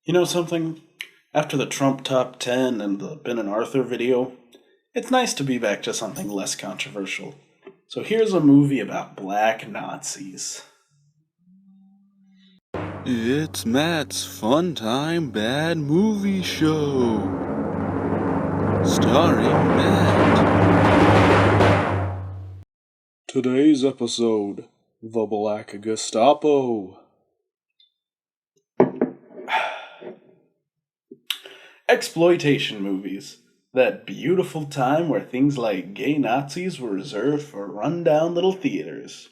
You know something? After the Trump Top 10 and the Ben and Arthur video, it's nice to be back to something less controversial. So here's a movie about black Nazis. It's Matt's Fun Time Bad Movie Show. Starring Matt. Today's episode, The Black Gestapo. Exploitation movies. That beautiful time where things like gay Nazis were reserved for rundown little theaters,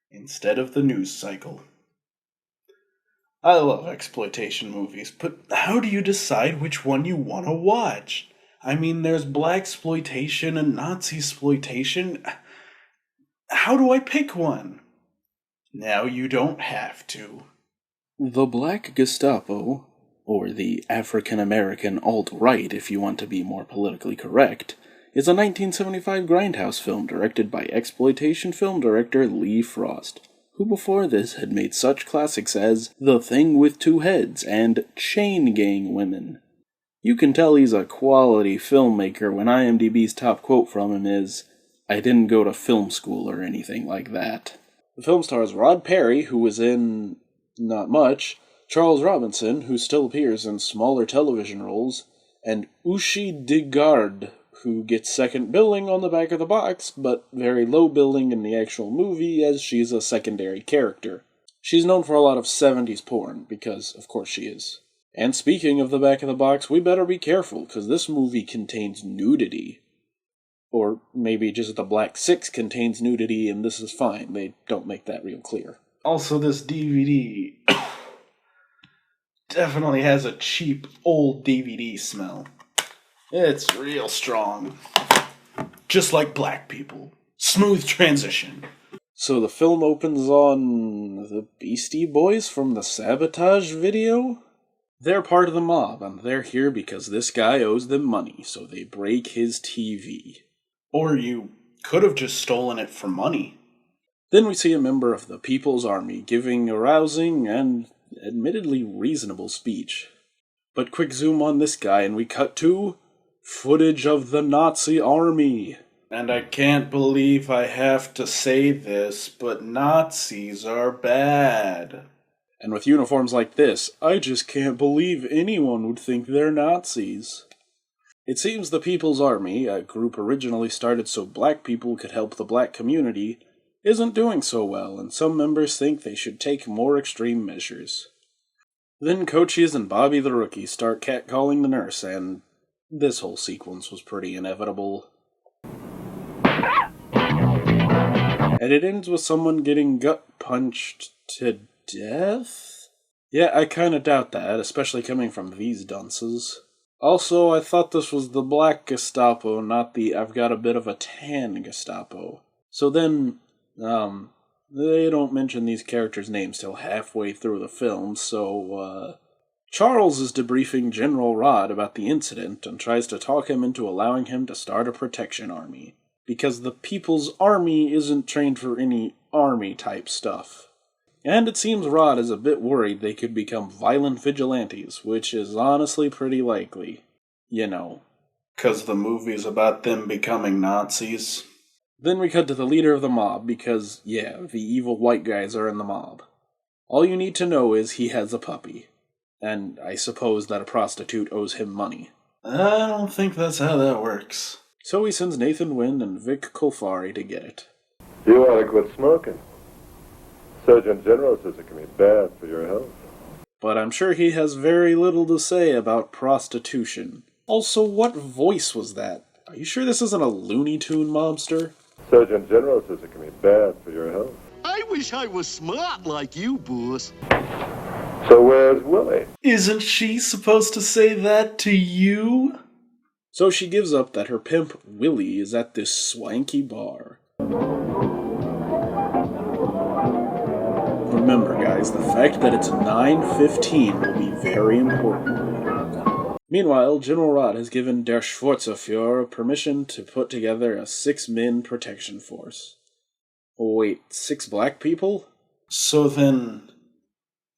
instead of the news cycle. I love exploitation movies, but how do you decide which one you want to watch? I mean, there's Blaxplotation and Nazi-sploitation. How do I pick one? Now you don't have to. The Black Gestapo, or the African-American alt-right if you want to be more politically correct, is a 1975 grindhouse film directed by exploitation film director Lee Frost, who before this had made such classics as The Thing with Two Heads and Chain Gang Women. You can tell he's a quality filmmaker when IMDb's top quote from him is, "I didn't go to film school or anything like that." The film stars Rod Perry, who was in not much, Charles Robinson, who still appears in smaller television roles, and Ushi Digard, who gets second billing on the back of the box, but very low billing in the actual movie as she's a secondary character. She's known for a lot of 70s porn, because of course she is. And speaking of the back of the box, we better be careful, because this movie contains nudity. Or maybe just the Black Six contains nudity and this is fine. They don't make that real clear. Also, this DVD definitely has a cheap, old DVD smell. It's real strong. Just like black people. Smooth transition. So the film opens on the Beastie Boys from the Sabotage video? They're part of the mob, and they're here because this guy owes them money, so they break his TV. Or you could have just stolen it for money. Then we see a member of the People's Army giving a rousing and admittedly reasonable speech. But quick zoom on this guy and we cut to footage of the Nazi army. And I can't believe I have to say this, but Nazis are bad. And with uniforms like this, I just can't believe anyone would think they're Nazis. It seems the People's Army, a group originally started so black people could help the black community, isn't doing so well, and some members think they should take more extreme measures. Then Coaches and Bobby the Rookie start catcalling the nurse, and this whole sequence was pretty inevitable. And it ends with someone getting gut-punched to death? Yeah, I kinda doubt that, especially coming from these dunces. Also, I thought this was the Black Gestapo, not the I've got a bit of a tan Gestapo. So then, they don't mention these characters' names till halfway through the film, so, Charles is debriefing General Rod about the incident and tries to talk him into allowing him to start a protection army. Because the People's Army isn't trained for any army-type stuff. And it seems Rod is a bit worried they could become violent vigilantes, which is honestly pretty likely. You know. 'Cause the movie's about them becoming Nazis. Then we cut to the leader of the mob, because, yeah, the evil white guys are in the mob. All you need to know is he has a puppy. And I suppose that a prostitute owes him money. I don't think that's how that works. So he sends Nathan Wynn and Vic Colfari to get it. You ought to quit smoking. Surgeon General says it can be bad for your health. But I'm sure he has very little to say about prostitution. Also, what voice was that? Are you sure this isn't a Looney Tune mobster? Surgeon General says it can be bad for your health. I wish I was smart like you, boss. So where's Willie? Isn't she supposed to say that to you? So she gives up that her pimp, Willie, is at this swanky bar. Remember, guys, the fact that it's 9:15 will be very important. Meanwhile, General Rod has given Der Schwarzerführer permission to put together a 6-man protection force. Oh, wait, 6 black people? So then,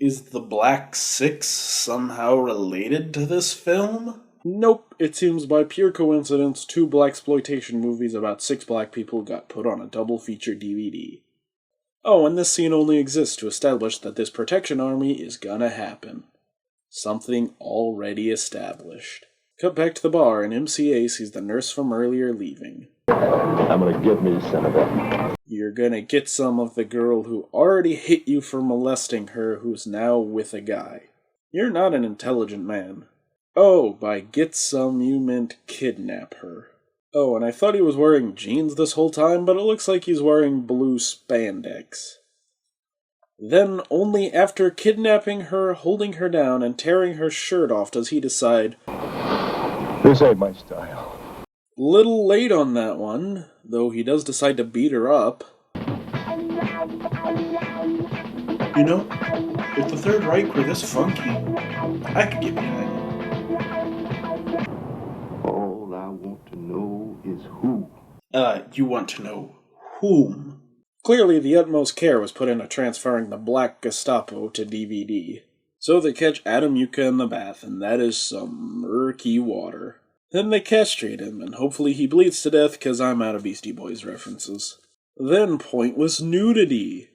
Is the Black Six somehow related to this film? Nope, it seems by pure coincidence, 2 Blaxplotation movies about 6 black people got put on a double feature DVD. Oh, and this scene only exists to establish that this protection army is gonna happen. Something already established. Cut back to the bar, and MCA sees the nurse from earlier leaving. I'm gonna get me some of that. You're gonna get some of the girl who already hit you for molesting her, who's now with a guy. You're not an intelligent man. Oh, by get some you meant kidnap her. Oh, and I thought he was wearing jeans this whole time, but it looks like he's wearing blue spandex. Then, only after kidnapping her, holding her down, and tearing her shirt off does he decide, This ain't my style. little late on that one, though he does decide to beat her up. You know, if the Third Reich were this funky, I could get behind it. All I want to know is who. You want to know whom? Clearly, the utmost care was put into transferring the Black Gestapo to DVD. So they catch Adam Yuka in the bath, and that is some murky water. Then they castrate him, and hopefully he bleeds to death because I'm out of Beastie Boys references. Then pointless nudity.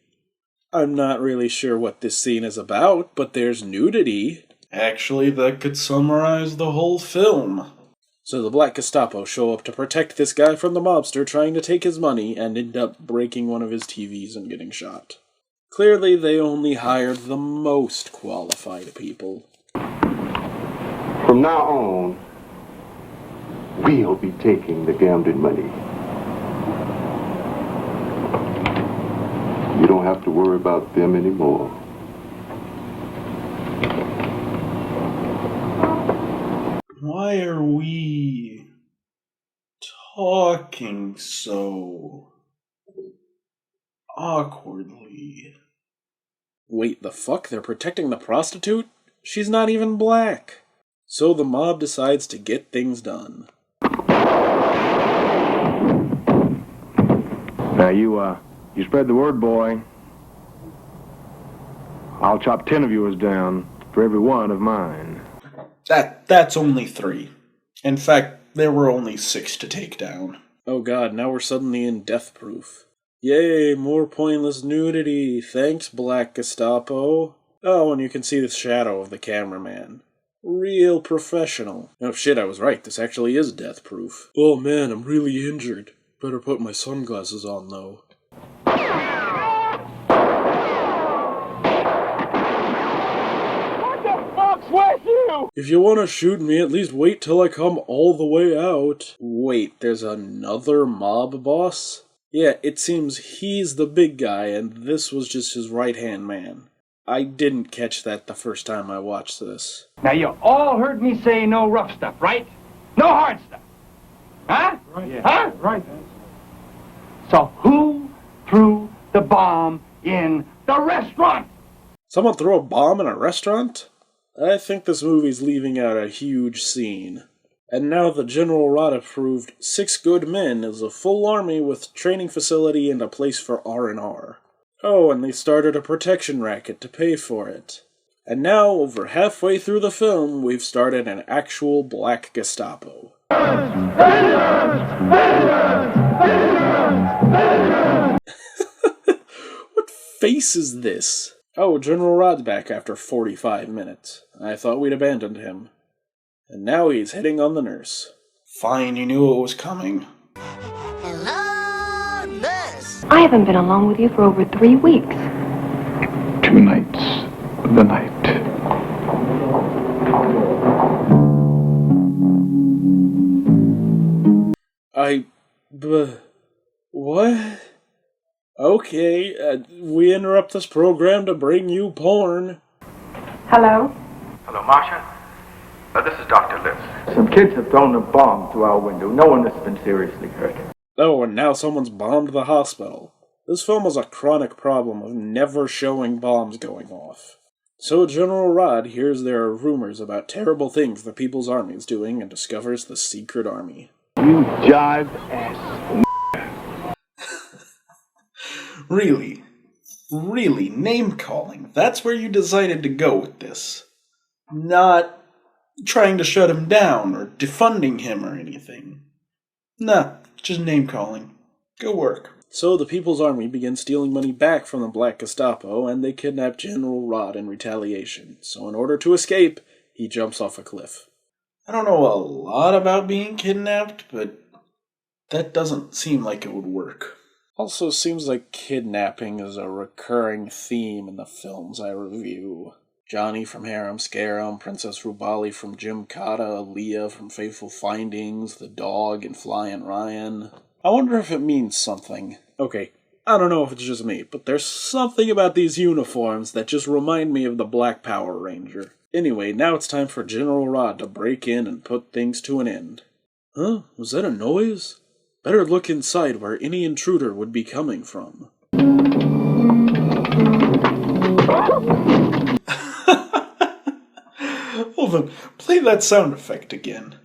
I'm not really sure what this scene is about, but there's nudity. Actually, that could summarize the whole film. So the Black Gestapo show up to protect this guy from the mobster trying to take his money and end up breaking one of his TVs and getting shot. Clearly, they only hired the most qualified people. From now on, we'll be taking the gambling money. You don't have to worry about them anymore. Why are we talking so awkwardly? Wait, the fuck? They're protecting the prostitute? She's not even black. So the mob decides to get things done. Now you spread the word, boy. I'll chop 10 of yours down for every one of mine. That's only 3. In fact, there were only 6 to take down. Oh god, now we're suddenly in Death Proof. Yay, more pointless nudity. Thanks, Black Gestapo. Oh, and you can see the shadow of the cameraman. Real professional. Oh shit, I was right. This actually is Death Proof. Oh man, I'm really injured. Better put my sunglasses on, though. What the fuck's with you? If you want to shoot me, at least wait till I come all the way out. Wait, there's another mob boss? Yeah, it seems he's the big guy, and this was just his right-hand man. I didn't catch that the first time I watched this. Now, you all heard me say no rough stuff, right? No hard stuff. Huh? Right. Yeah. Huh? Right. So who threw the bomb in the restaurant? Someone threw a bomb in a restaurant? I think this movie's leaving out a huge scene. And now the General Rod approved 6 Good Men is a full army with training facility and a place for R&R. Oh, and they started a protection racket to pay for it. And now, over halfway through the film, we've started an actual Black Gestapo. What face is this? Oh, General Rod's back after 45 minutes. I thought we'd abandoned him. And now he's hitting on the nurse. Fine, you knew it was coming. Hello, nurse. I haven't been alone with you for over 3 weeks. 2 nights of the night. What? Okay, we interrupt this program to bring you porn. Hello? Hello, Marcia. This is Dr. Lips. Some kids have thrown a bomb through our window. No one has been seriously hurt. Oh, and now someone's bombed the hospital. This film has a chronic problem of never showing bombs going off. So General Rod hears there are rumors about terrible things the People's Army is doing and discovers the secret army. You jive ass. Really? Really, name-calling. That's where you decided to go with this. Not trying to shut him down or defunding him or anything. Nah, just name-calling. Good work. So the People's Army begins stealing money back from the Black Gestapo, and they kidnap General Rod in retaliation. So in order to escape, he jumps off a cliff. I don't know a lot about being kidnapped, but that doesn't seem like it would work. Also seems like kidnapping is a recurring theme in the films I review. Johnny from Harem Scarum, Princess Rubali from Jim Cotta, Leah from Faithful Findings, the dog in Flying Ryan. I wonder if it means something. Okay, I don't know if it's just me, but there's something about these uniforms that just remind me of the Black Power Ranger. Anyway, now it's time for General Rod to break in and put things to an end. Huh? Was that a noise? Better look inside where any intruder would be coming from. Well then, play that sound effect again.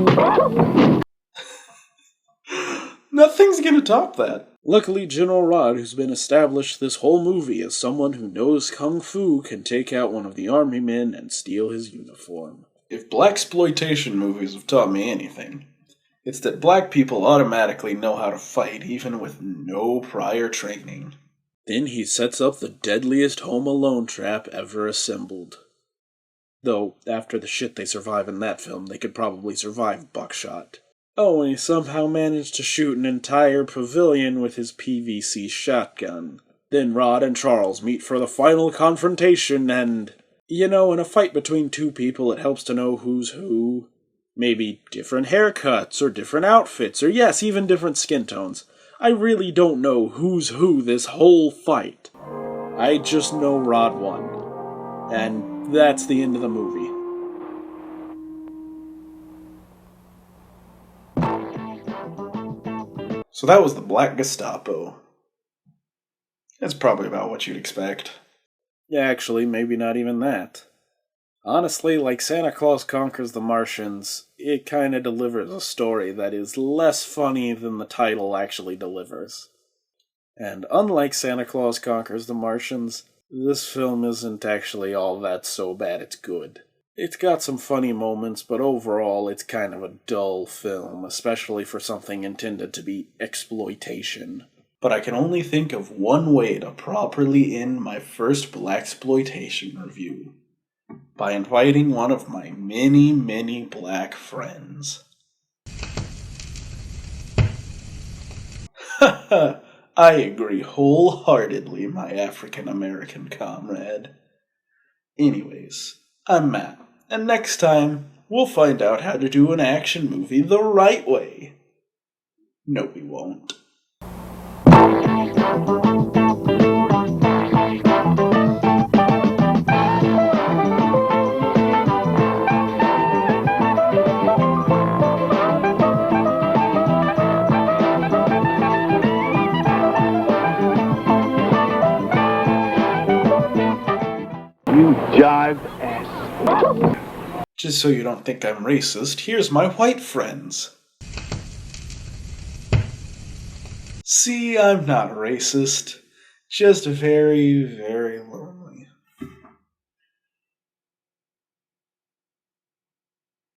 Nothing's gonna top that. Luckily, General Rod, who's been established this whole movie as someone who knows Kung Fu, can take out one of the army men and steal his uniform. If Blaxplotation movies have taught me anything, it's that black people automatically know how to fight even with no prior training. Then he sets up the deadliest Home Alone trap ever assembled. Though, after the shit they survive in that film, they could probably survive buckshot. Oh, and he somehow managed to shoot an entire pavilion with his PVC shotgun. Then Rod and Charles meet for the final confrontation and... You know, in a fight between two people, it helps to know who's who. Maybe different haircuts, or different outfits, or yes, even different skin tones. I really don't know who's who this whole fight. I just know Rod won. And that's the end of the movie. So that was the Black Gestapo. That's probably about what you'd expect. Yeah, actually, maybe not even that. Honestly, like Santa Claus Conquers the Martians, it kinda delivers a story that is less funny than the title actually delivers. And unlike Santa Claus Conquers the Martians, this film isn't actually all that so bad it's good. It's got some funny moments, but overall it's kind of a dull film, especially for something intended to be exploitation. But I can only think of one way to properly end my first Blaxploitation review. By inviting one of my many, many black friends. Haha, I agree wholeheartedly, my African-American comrade. Anyways, I'm Matt, and next time, we'll find out how to do an action movie the right way. No, we won't. You jive ass. Just so you don't think I'm racist, here's my white friends. See, I'm not racist. Just very, very low